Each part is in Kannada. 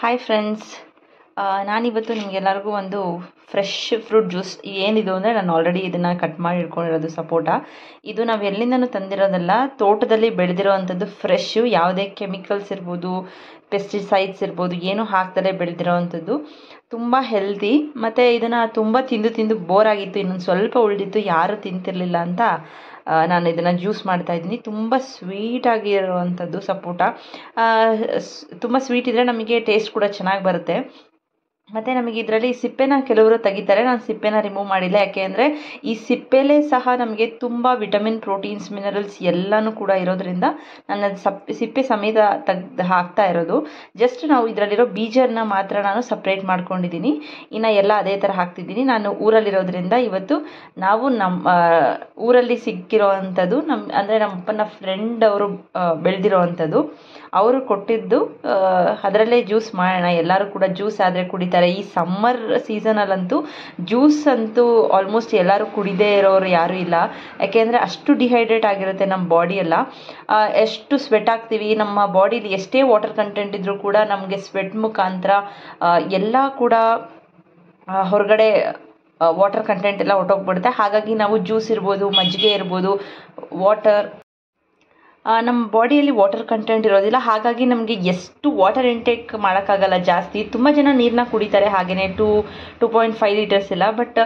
ಹಾಯ್ ಫ್ರೆಂಡ್ಸ್, ನಾನಿವತ್ತು ನಿಮಗೆಲ್ಲರಿಗೂ ಒಂದು ಫ್ರೆಶ್ ಫ್ರೂಟ್ ಜ್ಯೂಸ್ ಏನಿದು ಅಂದರೆ ನಾನು ಆಲ್ರೆಡಿ ಇದನ್ನು ಕಟ್ ಮಾಡಿ ಇಟ್ಕೊಂಡಿರೋದು ಸಪೋಟ. ಇದು ನಾವು ಎಲ್ಲಿಂದನೂ ತಂದಿರೋದಲ್ಲ, ತೋಟದಲ್ಲಿ ಬೆಳೆದಿರೋ ಅಂಥದ್ದು ಫ್ರೆಶ್ಶು, ಯಾವುದೇ ಕೆಮಿಕಲ್ಸ್ ಇರ್ಬೋದು, ಪೆಸ್ಟಿಸೈಡ್ಸ್ ಇರ್ಬೋದು, ಏನೂ ಹಾಕ್ದಲೇ ಬೆಳೆದಿರೋ ಅಂಥದ್ದು. ತುಂಬ ಹೆಲ್ದಿ, ಮತ್ತು ಇದನ್ನು ತುಂಬ ತಿಂದು ಬೋರ್ ಆಗಿತ್ತು, ಇನ್ನೊಂದು ಸ್ವಲ್ಪ ಉಳಿದಿತ್ತು, ಯಾರೂ ತಿಂತಿರಲಿಲ್ಲ ಅಂತ ನಾನು ಇದನ್ನು ಜ್ಯೂಸ್ ಮಾಡ್ತಾಯಿದ್ದೀನಿ. ತುಂಬ ಸ್ವೀಟಾಗಿರುವಂಥದ್ದು ಸಪೋಟ. ತುಂಬ ಸ್ವೀಟ್ ಇದ್ದರೆ ನಮಗೆ ಟೇಸ್ಟ್ ಕೂಡ ಚೆನ್ನಾಗಿ ಬರುತ್ತೆ. ಮತ್ತು ನಮಗೆ ಇದರಲ್ಲಿ ಸಿಪ್ಪೆನ ಕೆಲವರು ತೆಗಿತಾರೆ, ನಾನು ಸಿಪ್ಪೆನ ರಿಮೂವ್ ಮಾಡಿಲ್ಲ. ಯಾಕೆ ಅಂದರೆ ಈ ಸಿಪ್ಪೆಲೇ ಸಹ ನಮಗೆ ತುಂಬ ವಿಟಮಿನ್, ಪ್ರೋಟೀನ್ಸ್, ಮಿನರಲ್ಸ್ ಎಲ್ಲನೂ ಕೂಡ ಇರೋದ್ರಿಂದ ನಾನು ಸಿಪ್ಪೆ ಸಮೇತ ತೆಗ್ದು ಹಾಕ್ತಾ ಇರೋದು. ಜಸ್ಟ್ ನಾವು ಇದರಲ್ಲಿರೋ ಬೀಜನ ಮಾತ್ರ ನಾನು ಸಪ್ರೇಟ್ ಮಾಡ್ಕೊಂಡಿದ್ದೀನಿ, ಇನ್ನು ಎಲ್ಲ ಅದೇ ಥರ ಹಾಕ್ತಿದ್ದೀನಿ. ನಾನು ಊರಲ್ಲಿರೋದ್ರಿಂದ ಇವತ್ತು ನಾವು ನಮ್ಮ ಊರಲ್ಲಿ ಸಿಕ್ಕಿರೋ ಅಂಥದ್ದು, ಅಂದರೆ ನಮ್ಮ ಅಪ್ಪನ ಫ್ರೆಂಡ್ ಅವರು ಬೆಳೆದಿರೋ ಅಂಥದ್ದು, ಅವರು ಕೊಟ್ಟಿದ್ದು, ಅದರಲ್ಲೇ ಜ್ಯೂಸ್ ಮಾಡೋಣ. ಎಲ್ಲರೂ ಕೂಡ ಜ್ಯೂಸ್ ಆದರೆ ಕುಡಿತಾರೆ. ಈ ಸಮ್ಮರ್ ಸೀಸನಲ್ಲಂತೂ ಜ್ಯೂಸ್ ಅಂತೂ ಆಲ್ಮೋಸ್ಟ್ ಎಲ್ಲರೂ ಕುಡಿದೇ ಇರೋರು ಯಾರೂ ಇಲ್ಲ. ಯಾಕೆಂದರೆ ಅಷ್ಟು ಡಿಹೈಡ್ರೇಟ್ ಆಗಿರುತ್ತೆ ನಮ್ಮ ಬಾಡಿ ಎಲ್ಲ. ಎಷ್ಟು ಸ್ವೆಟ್ ಆಗ್ತೀವಿ, ನಮ್ಮ ಬಾಡಿಲಿ ಎಷ್ಟೇ ವಾಟರ್ ಕಂಟೆಂಟ್ ಇದ್ದರೂ ಕೂಡ ನಮಗೆ ಸ್ವೆಟ್ ಮುಖಾಂತರ ಎಲ್ಲ ಕೂಡ ಹೊರಗಡೆ ವಾಟರ್ ಕಂಟೆಂಟ್ ಎಲ್ಲ ಹೊರಟೋಗ್ಬಿಡುತ್ತೆ. ಹಾಗಾಗಿ ನಾವು ಜ್ಯೂಸ್ ಇರ್ಬೋದು, ಮಜ್ಜಿಗೆ ಇರ್ಬೋದು, ವಾಟರ್, ನಮ್ಮ ಬಾಡಿಯಲ್ಲಿ ವಾಟರ್ ಕಂಟೆಂಟ್ ಇರೋದಿಲ್ಲ. ಹಾಗಾಗಿ ನಮಗೆ ಎಷ್ಟು ವಾಟರ್ ಇಂಟೇಕ್ ಮಾಡೋಕ್ಕಾಗಲ್ಲ ಜಾಸ್ತಿ. ತುಂಬ ಜನ ನೀರನ್ನ ಕುಡಿತಾರೆ ಹಾಗೆಯೇ 2.5 ಲೀಟರ್ಸ್ ಎಲ್ಲ. ಬಟ್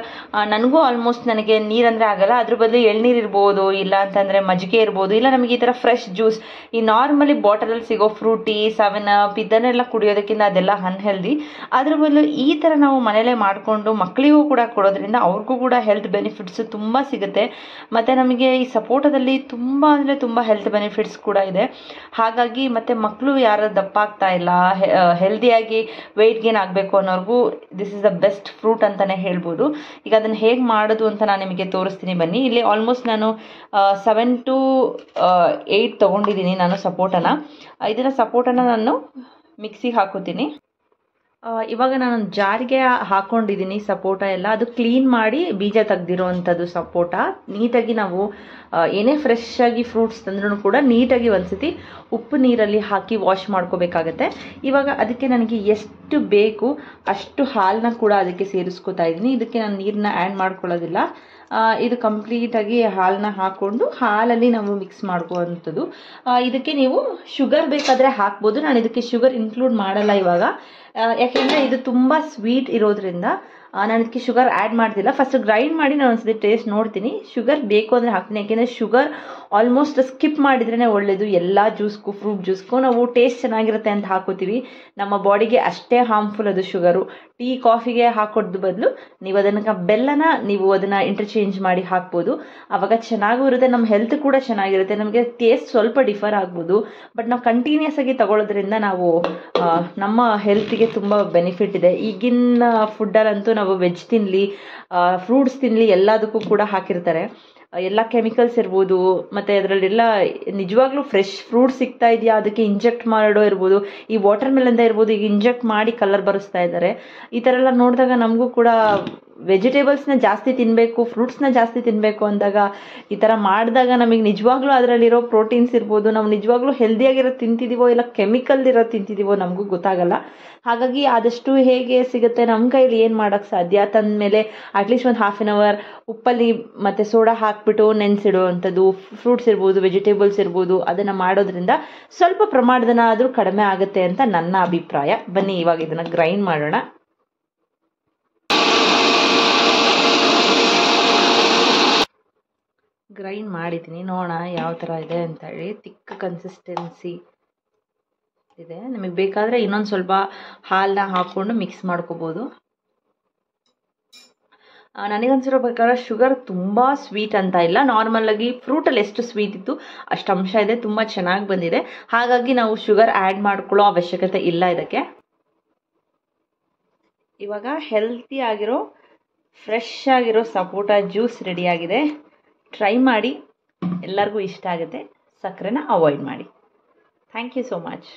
ನನಗೂ ಆಲ್ಮೋಸ್ಟ್ ನನಗೆ ನೀರಂದರೆ ಆಗಲ್ಲ. ಅದ್ರ ಬದಲು ಎಳ್ನೀರು ಇರ್ಬೋದು, ಇಲ್ಲ ಅಂತಂದರೆ ಮಜ್ಜಿಗೆ ಇರ್ಬೋದು, ಇಲ್ಲ ನಮಗೆ ಈ ಥರ ಫ್ರೆಶ್ ಜ್ಯೂಸ್, ಈ ನಾರ್ಮಲಿ ಬಾಟಲಲ್ಲಿ ಸಿಗೋ ಫ್ರೂಟಿ, 7up ಇದನ್ನೆಲ್ಲ ಕುಡಿಯೋದಕ್ಕಿಂತ ಅದೆಲ್ಲ ಅನ್ಹೆಲ್ದಿ. ಅದ್ರ ಬದಲು ಈ ಥರ ನಾವು ಮನೇಲೇ ಮಾಡಿಕೊಂಡು ಮಕ್ಕಳಿಗೂ ಕೂಡ ಕೊಡೋದ್ರಿಂದ ಅವ್ರಿಗೂ ಕೂಡ ಹೆಲ್ತ್ ಬೆನಿಫಿಟ್ಸು ತುಂಬ ಸಿಗುತ್ತೆ. ಮತ್ತು ನಮಗೆ ಈ ಸಪೋಟದಲ್ಲಿ ತುಂಬ ಅಂದರೆ ತುಂಬ ಹೆಲ್ತ್ ಬೆನಿಫಿಟ್ಸ್ ಕೂಡ ಇದೆ. ಹಾಗಾಗಿ ಮತ್ತು ಮಕ್ಕಳು ಯಾರು ದಪ್ಪ ಆಗ್ತಾ ಇಲ್ಲ, ಹೆಲ್ದಿಯಾಗಿ ವೆಯ್ಟ್ ಗೇನ್ ಆಗಬೇಕು ಅನ್ನೋರ್ಗೂ this is the best fruit ಅಂತಲೇ ಹೇಳ್ಬೋದು. ಈಗ ಅದನ್ನು ಹೇಗೆ ಮಾಡೋದು ಅಂತ ನಾನು ನಿಮಗೆ ತೋರಿಸ್ತೀನಿ ಬನ್ನಿ. ಇಲ್ಲಿ ಆಲ್ಮೋಸ್ಟ್ ನಾನು 7 to 8 ತೊಗೊಂಡಿದ್ದೀನಿ ನಾನು ಸಪೋಟನ. ಇದನ್ನು ಸಪೋಟನ ನಾನು ಮಿಕ್ಸಿಗೆ ಹಾಕೋತೀನಿ. ಇವಾಗ ನಾನು ಜಾರಿಗೆ ಹಾಕ್ಕೊಂಡಿದ್ದೀನಿ ಸಪೋಟ ಎಲ್ಲ. ಅದು ಕ್ಲೀನ್ ಮಾಡಿ ಬೀಜ ತೆಗ್ದಿರೋ ಅಂಥದ್ದು ಸಪೋಟ. ನೀಟಾಗಿ ನಾವು ಏನೇ ಫ್ರೆಶ್ ಆಗಿ ಫ್ರೂಟ್ಸ್ ತಂದ್ರೂ ಕೂಡ ನೀಟಾಗಿ ಒಂದ್ಸತಿ ಉಪ್ಪು ನೀರಲ್ಲಿ ಹಾಕಿ ವಾಶ್ ಮಾಡ್ಕೋಬೇಕಾಗತ್ತೆ. ಇವಾಗ ಅದಕ್ಕೆ ನನಗೆ ಎಷ್ಟು ಬೇಕು ಅಷ್ಟು ಹಾಲನ್ನ ಕೂಡ ಅದಕ್ಕೆ ಸೇರಿಸ್ಕೊತಾ ಇದ್ದೀನಿ. ಇದಕ್ಕೆ ನಾನು ನೀರನ್ನ ಆ್ಯಡ್ ಮಾಡ್ಕೊಳ್ಳೋದಿಲ್ಲ. ಇದು ಕಂಪ್ಲೀಟಾಗಿ ಹಾಲನ್ನ ಹಾಕ್ಕೊಂಡು ಹಾಲಲ್ಲಿ ನಾವು ಮಿಕ್ಸ್ ಮಾಡ್ಕೋವಂಥದ್ದು. ಇದಕ್ಕೆ ನೀವು ಶುಗರ್ ಬೇಕಾದರೆ ಹಾಕ್ಬೋದು. ನಾನು ಇದಕ್ಕೆ ಶುಗರ್ ಇನ್ಕ್ಲೂಡ್ ಮಾಡಲ್ಲ ಇವಾಗ, ಯಾಕೆಂದರೆ ಇದು ತುಂಬ ಸ್ವೀಟ್ ಇರೋದ್ರಿಂದ ನಾನು ಇದಕ್ಕೆ ಶುಗರ್ ಆ್ಯಡ್ ಮಾಡ್ತಿಲ್ಲ. ಫಸ್ಟ್ ಗ್ರೈಂಡ್ ಮಾಡಿ ನಾನು ಒಂದ್ಸತಿ ಟೇಸ್ಟ್ ನೋಡ್ತೀನಿ. ಶುಗರ್ ಬೇಕು ಅಂದರೆ ಹಾಕ್ತೀನಿ, ಯಾಕೆಂದರೆ ಶುಗರ್ ಆಲ್ಮೋಸ್ಟ್ ಸ್ಕಿಪ್ ಮಾಡಿದ್ರೇ ಒಳ್ಳೆಯದು. ಎಲ್ಲ ಜ್ಯೂಸ್ಗೂ, ಫ್ರೂಟ್ ಜ್ಯೂಸ್ಗೂ ನಾವು ಟೇಸ್ಟ್ ಚೆನ್ನಾಗಿರುತ್ತೆ ಅಂತ ಹಾಕೋತೀವಿ, ನಮ್ಮ ಬಾಡಿಗೆ ಅಷ್ಟೇ ಹಾರ್ಮ್ಫುಲ್ ಅದು ಶುಗರು. ಟೀ, ಕಾಫಿಗೆ ಹಾಕೋದ್ ಬದಲು ನೀವು ಅದನ್ನು ಬೆಲ್ಲನ ನೀವು ಅದನ್ನು ಇಂಟರ್ಚೇಂಜ್ ಮಾಡಿ ಹಾಕ್ಬೋದು. ಆವಾಗ ಚೆನ್ನಾಗೂ ಇರುತ್ತೆ, ನಮ್ಮ ಹೆಲ್ತ್ ಕೂಡ ಚೆನ್ನಾಗಿರುತ್ತೆ. ನಮಗೆ ಟೇಸ್ಟ್ ಸ್ವಲ್ಪ ಡಿಫರ್ ಆಗ್ಬೋದು, ಬಟ್ ನಾವು ಕಂಟಿನ್ಯೂಸ್ ಆಗಿ ತಗೊಳ್ಳೋದ್ರಿಂದ ನಾವು ನಮ್ಮ ಹೆಲ್ತಿಗೆ ತುಂಬ ಬೆನಿಫಿಟ್ ಇದೆ. ಈಗಿನ ಫುಡ್ಡಲ್ಲಂತೂ ನಾವು ವೆಜ್ ತಿನ್ನಲಿ, ಫ್ರೂಟ್ಸ್ ತಿನ್ನಲಿ, ಎಲ್ಲದಕ್ಕೂ ಕೂಡ ಹಾಕಿರ್ತಾರೆ. ಎಲ್ಲ ಕೆಮಿಕಲ್ಸ್ ಇರ್ಬೋದು, ಮತ್ತು ಅದರಲ್ಲೆಲ್ಲ ನಿಜವಾಗ್ಲೂ ಫ್ರೆಶ್ ಫ್ರೂಟ್ ಸಿಗ್ತಾ ಇದೆಯಾ, ಅದಕ್ಕೆ ಇಂಜೆಕ್ಟ್ ಮಾಡೋ ಇರ್ಬೋದು. ಈ ವಾಟರ್ ಮೆಲನ್ದ ಇರ್ಬೋದು, ಈಗ ಇಂಜೆಕ್ಟ್ ಮಾಡಿ ಕಲರ್ ಬರೆಸ್ತಾ ಇದ್ದಾರೆ. ಈ ಥರ ಎಲ್ಲ ನೋಡಿದಾಗ ನಮಗೂ ಕೂಡ ವೆಜಿಟೇಬಲ್ಸ್ನ ಜಾಸ್ತಿ ತಿನ್ನಬೇಕು, ಫ್ರೂಟ್ಸ್ನ ಜಾಸ್ತಿ ತಿನ್ನಬೇಕು ಅಂದಾಗ ಈ ಥರ ಮಾಡಿದಾಗ ನಮಗೆ ನಿಜವಾಗ್ಲೂ ಅದರಲ್ಲಿರೋ ಪ್ರೋಟೀನ್ಸ್ ಇರ್ಬೋದು, ನಾವು ನಿಜವಾಗ್ಲೂ ಹೆಲ್ದಿಯಾಗಿರೋ ತಿಂತಿದ್ದೀವೋ ಇಲ್ಲ ಕೆಮಿಕಲ್ ಇರೋ ತಿಂತಿದ್ದೀವೋ ನಮಗೂ ಗೊತ್ತಾಗಲ್ಲ. ಹಾಗಾಗಿ ಆದಷ್ಟು ಹೇಗೆ ಸಿಗುತ್ತೆ ನಮ್ಮ ಕೈಲಿ ಏನು ಮಾಡೋಕ್ಕೆ ಸಾಧ್ಯ, ತಂದಮೇಲೆ ಅಟ್ಲೀಸ್ಟ್ ಒಂದು 1/2 hour ಉಪ್ಪಲ್ಲಿ ಮತ್ತು ಸೋಡಾ ಹಾಕಿಬಿಟ್ಟು ನೆನೆಸಿಡುವಂಥದ್ದು. ಫ್ರೂಟ್ಸ್ ಇರ್ಬೋದು, ವೆಜಿಟೇಬಲ್ಸ್ ಇರ್ಬೋದು, ಅದನ್ನು ಮಾಡೋದ್ರಿಂದ ಸ್ವಲ್ಪ ಪ್ರಮಾಣದನಾದರೂ ಕಡಿಮೆ ಆಗುತ್ತೆ ಅಂತ ನನ್ನ ಅಭಿಪ್ರಾಯ. ಬನ್ನಿ ಇವಾಗ ಇದನ್ನು ಗ್ರೈಂಡ್ ಮಾಡೋಣ. ಗ್ರೈಂಡ್ ಮಾಡಿದ್ದೀನಿ, ನೋಡೋಣ ಯಾವ ಥರ ಇದೆ ಅಂತ ಹೇಳಿ. ತಿಕ್ಕ ಕನ್ಸಿಸ್ಟೆನ್ಸಿ ಇದೆ. ನಿಮಗೆ ಬೇಕಾದರೆ ಇನ್ನೊಂದು ಸ್ವಲ್ಪ ಹಾಲನ್ನ ಹಾಕ್ಕೊಂಡು ಮಿಕ್ಸ್ ಮಾಡ್ಕೋಬೋದು. ನನಗನ್ಸಿರೋ ಪ್ರಕಾರ ಶುಗರ್ ತುಂಬ ಸ್ವೀಟ್ ಅಂತ ಇಲ್ಲ, ನಾರ್ಮಲಾಗಿ ಫ್ರೂಟಲ್ಲಿ ಎಷ್ಟು ಸ್ವೀಟ್ ಇತ್ತು ಅಷ್ಟು ಅಂಶ ಇದೆ, ತುಂಬ ಚೆನ್ನಾಗಿ ಬಂದಿದೆ. ಹಾಗಾಗಿ ನಾವು ಶುಗರ್ ಆ್ಯಡ್ ಮಾಡ್ಕೊಳ್ಳೋ ಅವಶ್ಯಕತೆ ಇಲ್ಲ ಇದಕ್ಕೆ. ಇವಾಗ ಹೆಲ್ತಿ ಆಗಿರೋ ಫ್ರೆಶ್ ಆಗಿರೋ ಸಪೋಟ ಜ್ಯೂಸ್ ರೆಡಿಯಾಗಿದೆ. ಟ್ರೈ ಮಾಡಿ, ಎಲ್ಲರಿಗೂ ಇಷ್ಟ ಆಗುತ್ತೆ. ಸಕ್ಕರೆನ ಅವಾಯ್ಡ್ ಮಾಡಿ. Thank you so much.